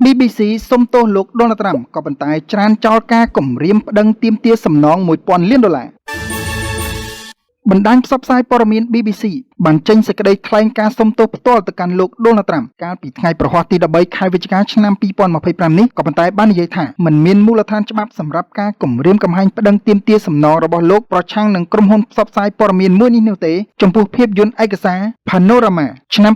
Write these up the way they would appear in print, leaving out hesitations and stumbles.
BBC សុំទោសលោក Donald Trump ក៏ប៉ុន្តែច្រានចោលការគំរាមប្តឹងទាមទារសំណង$1000 លានបណ្ដាញផ្សព្វផ្សាយព័ត៌មាន BBC បានចេញសេចក្តីថ្លែងការណ៍សុំទោសផ្ទាល់ទៅកាន់លោក Donald Trump កាលពីថ្ងៃប្រហ័សទី13ខែវិច្ឆិកាឆ្នាំ2025នេះក៏ប៉ុន្តែបាននិយាយថាមិនមានមូលដ្ឋានច្បាប់សម្រាប់ការគំរាមកំហែងប្តឹងទាមទារសំណងរបស់លោកប្រឆាំងនឹងក្រុមហ៊ុនផ្សព្វផ្សាយព័ត៌មានមួយនេះនោះទេចំពោះភាពយន្តឯកសារ Panorama ឆ្នាំ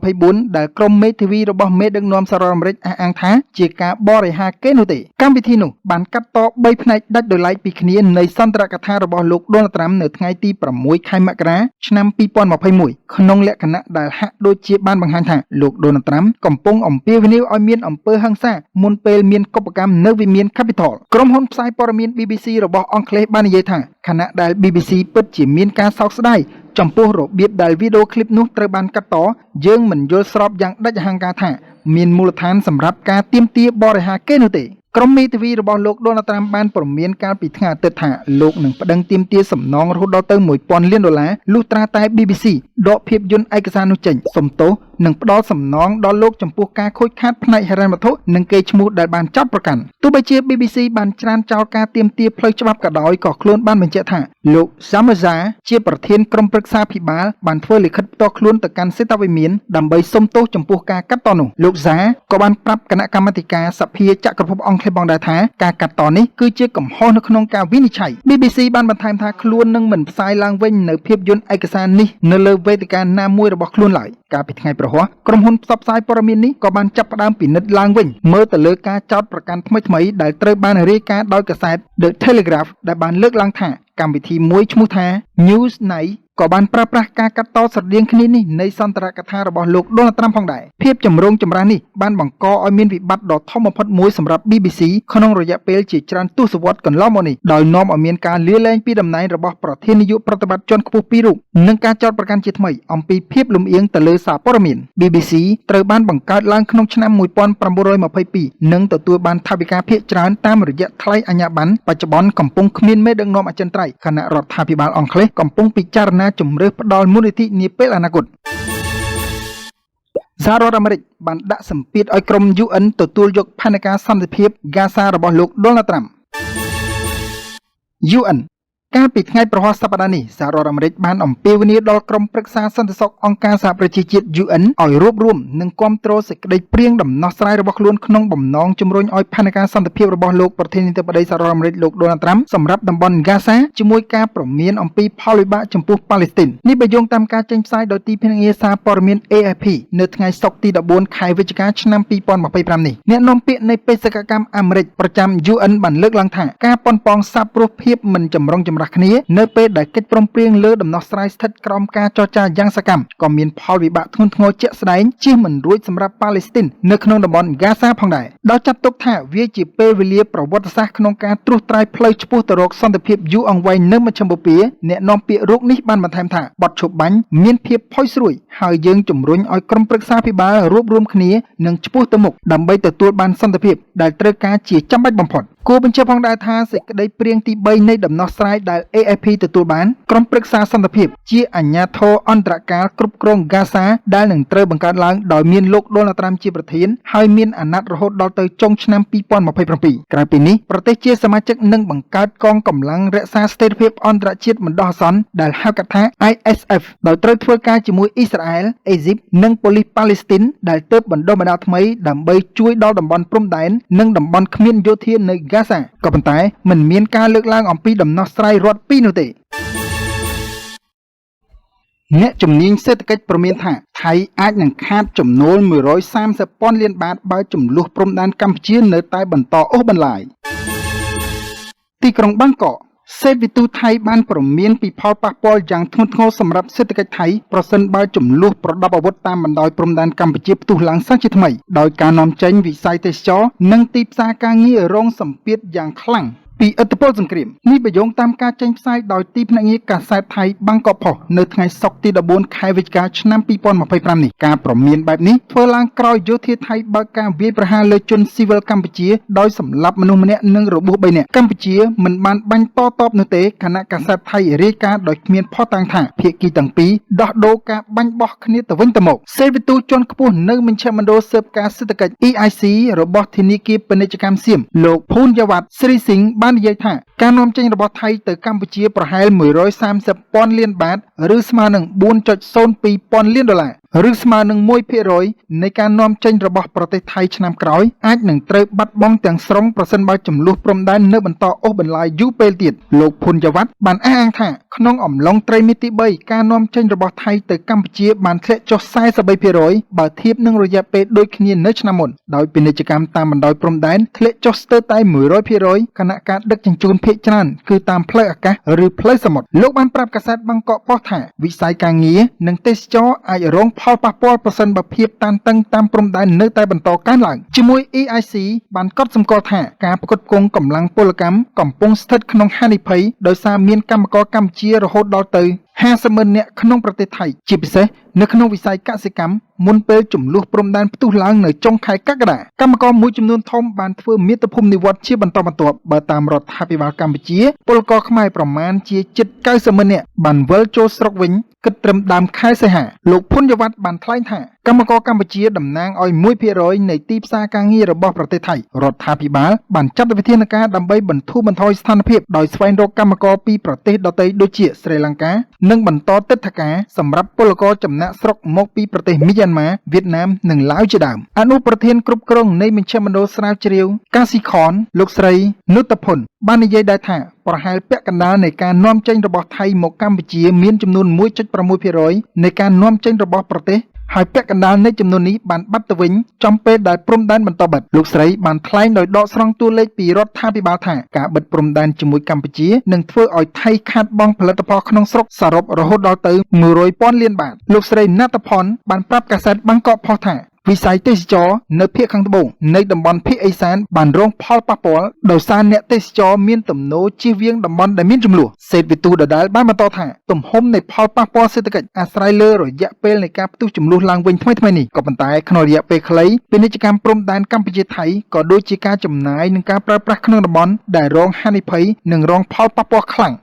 2024ដែលក្រុមមេធាវីរបស់មេដឹកនាំសហរដ្ឋអាមេរិកអះអាងថាជាការបរិហាគេនោះទេកម្មវិធីនោះបានកាត់ត3ផ្នែកដាច់ដោយឡែកពីគ្នានៃសន្ទរកថារបស់លោក Donald Trump នៅថ្ងៃទី6ខែមករាឆ្នាំ2021ក្នុងលក្ខណៈដែលហាក់ដូចជាបានបង្ហាញថាលោក Donald Trump កំពុងអំពាវនាវឲ្យមានអំពើហិង្សាមុនពេលមានកុបកម្មនៅវិមាន Capitol ក្រុមហ៊ុនផ្សាយព័ត៌មាន BBC របស់អង់គ្លេសបាននិយាយថាខណៈដែល BBC ពិតជាមានការសោកស្ដាយចំពោះរបៀបដែលវីដេអូឃ្លីបនោះត្រូវបានកាត់តយើងមិនយល់ស្របយ៉ាងដាច់អហង្ការថាមានមូលដ្ឋានសម្រាប់ការទាមទារបរិហាគេនោះទេក្រុមមេធាវីរបស់លោក Donald Trump បានព្រមានកាលពីថ្ងៃអាទិត្យថាលោកនឹងប្តឹងទាមទារសំណងរហូតដល់ទៅ$1000 លានលុះត្រាតែ BBC ដកភាពយន្តឯកសារនោះចេញសុំទោសនិងផ្ដល់សំណងដល់លោកចំពោះការខូចខាតផ្នែកហិរញ្ញវត្ថុនិងកេរ្តិ៍ឈ្មោះដែលបានចោទប្រកាន់ទោះបីជា BBC បានច្រានចោលការទាមទារផ្លូវច្បាប់ក៏ដោយក៏ខ្លួនបានបញ្ជាក់ថាលោក Samaza ជាប្រធានក្រុមប្រឹក្សាភិបាលបានធ្វើលិខិតផ្ទាល់ខ្លួនទៅកាន់សេតាវិមានដើម្បីសុំទោសចំពោះការកាត់តនោះលោក Za ក៏បានប្រាប់គណៈកម្មាធិការសភាចក្រភពអង់គ្លេសផងដែរថាការកាត់តនេះគឺជាកំហុសនៅក្នុងការវិនិច្ឆ័យ BBC បានបន្ថែមថាខ្លួននឹងមិនផ្សាយឡើងវិញនៅភាពយន្តឯកសារនេះនៅលើវេទិកាណាមួយរបស់ខ្លួនឡើយកាលពីថ្ងៃប្រហ័សក្រុមហ៊ុនផ្សព្វផ្សាយព័ត៌មាននេះក៏បានចាប់ផ្ដើមពិនិត្យឡើងវិញមើលទៅលើការចោទប្រកាន់ថ្មីៗដែលត្រូវបានរាយការណ៍ដោយកាសែត The Telegraph ដែលបានលើកឡើងថាកម្មវិធីមួយឈ្មោះថា Newsnight ក៏បានប្រើប្រាស់ការកាត់តស្រដៀងគ្នានេះនៃសន្ទរកថារបស់លោក Donald Trump ផងដែរភាពចម្រូងចម្រាសនេះបានបង្កឲ្យមានវិបត្តិដ៏ធំបំផុតមួយសម្រាប់ BBC ក្នុងរយៈពេលជាច្រើនទសវត្សរ៍កន្លងមកនេះដោយនាំឲ្យមានការលាលែងពីតំណែងរបស់ប្រធាននាយកប្រតិបត្តិជាន់ខ្ពស់ពីររូបនិងការចោទប្រកាន់ជាថ្មីអំពីភាពលំអៀងទៅលើសារព័ត៌មាន BBC ត្រូវបានបង្កើតឡើងក្នុងឆ្នាំ1922និងទទួលបានថវិកាភាគច្រើនតាមរយៈថ្លៃអាជ្ញាប័ណ្ណបច្ចុប្បន្នកំពុងគ្មានមេដឹកនាំអចិន្ត្រៃយ៍គណៈរដ្ឋាភិបាលអង់គ្លេសកំពុងពិចារណាជំរើសផ្ដល់មូលនិធិនាពេលអនាគតសហរដ្ឋអាមេរិកបានដាក់សម្ពាធឲ្យក្រុម UN ទទួលយកផែនការសន្តិភាពហ្គាហ្សារបស់លោក Donald Trump UN កាលពីថ្ងៃប្រហ័សសប្តាហ៍នេះសហរដ្ឋអាមេរិកបានអំពាវនាវដល់ក្រុមប្រឹក្សាសន្តិសុខអង្គការសហប្រជាជាតិ UN ឲ្យរួបរวมនិងគាំទ្រសេចក្តីព្រាងដំណោះស្រាយរបស់ខ្លួនក្នុងបំណងជំរុញឲ្យផែនការសន្តិភាពរបស់លោកប្រធានាធិបតីសហរដ្ឋអាមេរិកលោក Donald Trump សម្រាប់តំបន់ហ្គាហ្សាជាមួយការព្រមានអំពីផលវិបាកចំពោះប៉ាឡេស្ទីននេះបើយោងតាមការចេញផ្សាយដោយទីភ្នាក់ងារសារព័ត៌មាន AFP នៅថ្ងៃសុក្រទី14ខែវិច្ឆិកាឆ្នាំ2025នេះអ្នកនាំពាក្យនៃបេសកកម្មអាមេរិកប្រចាំ UN បានលើកឡើងថាការប៉ុនប៉ងសាបព្រោះភាពមិនចម្រុងចម្រាស់គ្នានៅពេលដែលកិច្ចព្រមព្រៀងលើដំណោះស្រាយស្ថិតក្រោមការចរចាយ៉ាងសកម្មក៏មានផលវិបាកធ្ងន់ធ្ងរជាក់ស្ដែងជៀសមិនរួចសម្រាប់ប៉ាឡេស្ទីននៅក្នុងតំបន់ហ្គាហ្សាផងដែរដោយចាត់ទុកថាវាជាពេលវេលាប្រវត្តិសាស្ត្រក្នុងការត្រួសត្រាយផ្លូវឆ្ពោះទៅរកសន្តិភាពយូរអង្វែងនៅមជ្ឈមបូព៌ាអ្នកនាំពាក្យរូបនេះបានបន្ថែមថាបទឈប់បាញ់មានភាពផុយស្រួយហើយយើងជំរុញឲ្យក្រុមប្រឹក្សាភិបាលរួបរวมគ្នានិងឆ្ពោះទៅមុខដើម្បីទទួលបានសន្តិភាពដែលត្រូវការជាចាំបាច់បំផុតគួរបញ្ជាក់ផងដែរថាសេចក្តីព្រាងទី3នៃដំណោះស្រាយដែល AFP ទទួលបានក្រុមប្រឹក្សាសន្តិភាពជាអាជ្ញាធរអន្តរកាលគ្រប់គ្រងហ្គាហ្សាដែលនឹងត្រូវបង្កើតឡើងដោយមានលោក Donald Trump ជាប្រធានហើយមានអាណត្តិរហូតដល់ទៅចុងឆ្នាំ2027ក្រៅពីនេះប្រទេសជាសមាជិកនឹងបង្កើតកងកម្លាំងរក្សាស្ថិរភាពអន្តរជាតិបណ្ដោះអាសន្នដែលហៅកាត់ថា ISF ដោយត្រូវធ្វើការជាមួយអ៊ីស្រាអែល អេហ្ស៊ីបនិងប៉ូលីសប៉ាឡេស្ទីនដែលទើបបណ្ដុះបណ្ដាលថ្មីដើម្បីជួយដល់តំបន់ព្រំដែននិងតំបន់គ្មានយោធានៅហ្គាហ្សាក៏ប៉ុន្តែមិនមានការលើកឡើងអំពីដំណោះស្រាយរដ្ឋពីរនោះទេអ្នកជំនាញសេដ្ឋកិច្ចព្រមានថាថៃអាចនឹងខាតចំណូល130,000 លានបាតបើចំនួនព្រំដែនកម្ពុជានៅតែបន្តអូសបន្លាយទីក្រុងបាងកកសេដ្ឋវិទូថៃបានព្រមានពីផលប៉ះពាល់យ៉ាងធ្ងន់ធ្ងរសម្រាប់សេដ្ឋកិច្ចថៃប្រសិនបើចំនួនប្រដាប់អាវុធតាមបណ្ដោយព្រំដែនកម្ពុជាផ្ទុះឡើងសាជាថ្មីដោយការនាំចេញវិស័យទេសចរនិងទីផ្សារការងាររងសម្ពាធយ៉ាងខ្លាំង ពីឥទ្ធិពលសង្គ្រាមនេះបញ្យងតាមការចេញផ្សាយដោយទីភ្នាក់ងារកាសែតថៃបាងកកផុសនៅថ្ងៃសុក្រទី14ខែវិច្ឆិកាឆ្នាំ2025នេះការព្រមានបែបនេះធ្វើឡើងក្រោយយោធាថៃបើកការវាយប្រហារលើជនស៊ីវិលកម្ពុជាដោយសម្លាប់មនុស្សម្នាក់និងរបួស3នាក់កម្ពុជាមិនបានបាញ់តបនោះទេគណៈកាសែតថៃរាយការណ៍ដោយគ្មានភស្តុតាងថាភាគីទាំងពីរដោះដូរការបាញ់បោះគ្នាទៅវិញទៅមកសេវិទូជាន់ខ្ពស់នៅមជ្ឈមណ្ឌលស៊ើបការសេដ្ឋកិច្ច EIC របស់ធនាគារពាណិជ្ជកម្មសៀមលោកភូនយ៉ាវ៉ាត់ស្រីស៊ីងបាននិយាយថាការនាំចេញរបស់ថៃទៅកម្ពុជាប្រហែល130,000 លានបាតឬស្មើនឹង 4.02 លានដុល្លារឬស្មើនឹង 1% នៃការនាំចេញរបស់ប្រទេសថៃឆ្នាំក្រោយអាចនឹងត្រូវបាត់បង់ទាំងស្រុងប្រសិនបើចំនួនព្រំដែននៅបន្តអូសបន្លាយយូរពេលទៀតលោកភុនយ៉ាវ៉ាត់បានអះអាងថាក្នុងអំឡុងត្រីមាសទី3ការនាំចេញរបស់ថៃទៅកម្ពុជាបានធ្លាក់ចុះ 43% បើធៀបនឹងរយៈពេលដូចគ្នានៅឆ្នាំមុនដោយពាណិជ្ជកម្មតាមបណ្ដោយព្រំដែនធ្លាក់ចុះស្ទើរតែ 100% ខណៈការដឹកជញ្ជូនភាគច្រើនគឺតាមផ្លូវអាកាសឬផ្លូវសមុទ្រលោកបានប្រាប់កាសែតបាងកកប៉ុស្តិ៍ថាវិស័យការងារនិងទេសចរណ៍អាចរងផលប៉ះពាល់ប្រសិនបើភាពតានតឹងតាមព្រំដែននៅតែបន្តកើនឡើងជាមួយ EIC បានកត់សម្គាល់ថាការផ្គត់ផ្គង់កម្លាំងពលកម្មកំពុងស្ថិតក្នុងហានិភ័យដោយសារមានកម្មករកម្ពុជារហូតដល់ទៅ 50,000 នាក់ក្នុងប្រទេសថៃជាពិសេសនៅក្នុងវិស័យកសិកម្មមុនពេលចំនួនព្រំដែនផ្ទុះឡើងនៅចុងខែកក្កដាកម្មករមួយចំនួនធំបានធ្វើមាតុភូមិនិវត្តន៍ជាបន្តបន្ទាប់បើតាមរដ្ឋាភិបាលកម្ពុជាពលករខ្មែរប្រមាណជាជិត 90,000 នាក់បានវិលចូលស្រុកវិញគិតត្រឹមដើមខែសីហាលោកភុនយ៉ាវ៉ាត់បានថ្លែងថាកម្មករកម្ពុជាតំណាងឲ្យ 1% នៃទីផ្សារការងាររបស់ប្រទេសថៃរដ្ឋាភិបាលបានចាត់វិធានការដើម្បីបន្ធូរបន្ថយស្ថានភាពដោយស្វែងរកកម្មករពីប្រទេសដទៃដូចជាស្រីលង្កានិងបន្តទិដ្ឋាការសម្រាប់ពលករចំណាក់ស្រុកមកពីប្រទេសមីយ៉ាន់ម៉ាវៀតណាមនិងឡាវជាដើមអនុប្រធានគ្រប់គ្រងនៃមជ្ឈមណ្ឌលស្រាវជ្រាវកសិខនលោកស្រីនុតភុនបាននិយាយដែរថាប្រហែលពាក់កណ្ដាលនៃការនាំចេញរបស់ថៃមកកម្ពុជាមានចំនួន 1.6% នៃការនាំចេញរបស់ប្រទេសហើយពាក់កណ្ដាលនៃចំនួននេះបានបាត់ទៅវិញចំពេលដែលព្រំដែនបន្តបិទលោកស្រីបានថ្លែងដោយដកស្រង់តួលេខពីរដ្ឋាភិបាលថាការបិទព្រំដែនជាមួយកម្ពុជានឹងធ្វើឲ្យថៃខាតបង់ផលិតផលក្នុងស្រុកសរុបរហូតដល់ទៅ 100,000 លានបាតលោកស្រីណាតផនបានប្រាប់កាសែតបាងកកផុសថាវិស័យទេសចរនៅភាគខាងត្បូងនៃតំបន់ភាគឦសានបានរងផលប៉ះពាល់ដោយសារអ្នកទេសចរមានទំនោរជៀសវាងតំបន់ដែលមានចំនួនសេដ្ឋវិទូដដែលបានបន្តថាទំហំនៃផលប៉ះពាល់សេដ្ឋកិច្ចអាស្រ័យលើរយៈពេលនៃការផ្ទុះចំនួនឡើងវិញថ្មីៗនេះក៏ប៉ុន្តែក្នុងរយៈពេលខ្លីពាណិជ្ជកម្មព្រំដែនកម្ពុជាថៃក៏ដូចជាការចំណាយនិងការប្រើប្រាស់ក្នុងតំបន់ដែលរងហានិភ័យនិងរងផលប៉ះពាល់ខ្លាំង